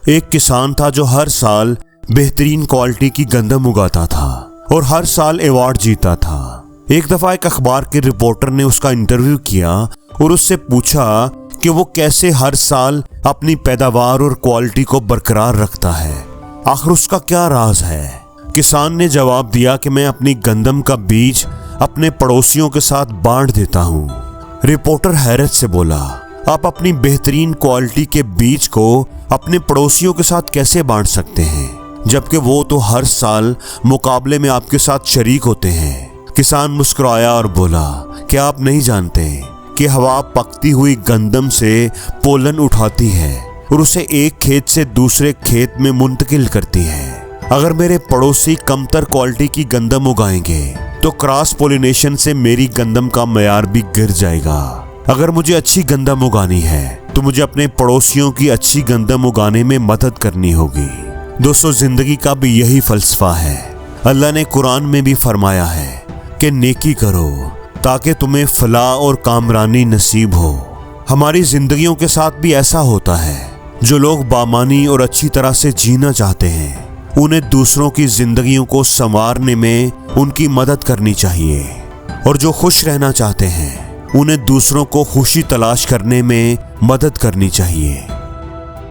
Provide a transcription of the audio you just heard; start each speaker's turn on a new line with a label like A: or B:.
A: एक किसान था जो हर साल बेहतरीन क्वालिटी की गंदम उगाता था और हर साल अवार्ड जीता था। एक दफा एक अखबार के रिपोर्टर ने उसका इंटरव्यू किया और उससे पूछा कि वो कैसे हर साल अपनी पैदावार और क्वालिटी को बरकरार रखता है, आखिर उसका क्या राज है। किसान ने जवाब दिया कि मैं अपनी गंदम का बीज अपने पड़ोसियों के साथ बांट देता हूँ। रिपोर्टर हैरत से बोला, आप अपनी बेहतरीन क्वालिटी के बीज को अपने पड़ोसियों के साथ कैसे बांट सकते हैं, जबकि वो तो हर साल मुकाबले में आपके साथ शरीक होते हैं। किसान मुस्कुराया और बोला, क्या आप नहीं जानते कि हवा पकती हुई गंदम से पोलन उठाती है और उसे एक खेत से दूसरे खेत में मुंतकिल करती है। अगर मेरे पड़ोसी कमतर क्वालिटी की गंदम उगाएंगे तो क्रॉस पोलिनेशन से मेरी गंदम का मयार भी गिर जाएगा। अगर मुझे अच्छी गंदम उगानी है तो मुझे अपने पड़ोसियों की अच्छी गंदम उगाने में मदद करनी होगी। दोस्तों, जिंदगी का भी यही फलसफा है। अल्लाह ने कुरान में भी फरमाया है कि नेकी करो ताकि तुम्हें फलाह और कामरानी नसीब हो। हमारी जिंदगियों के साथ भी ऐसा होता है। जो लोग बामानी और अच्छी तरह से जीना चाहते हैं उन्हें दूसरों की जिंदगियों को संवारने में उनकी मदद करनी चाहिए, और जो खुश रहना चाहते हैं उन्हें दूसरों को खुशी तलाश करने में मदद करनी चाहिए।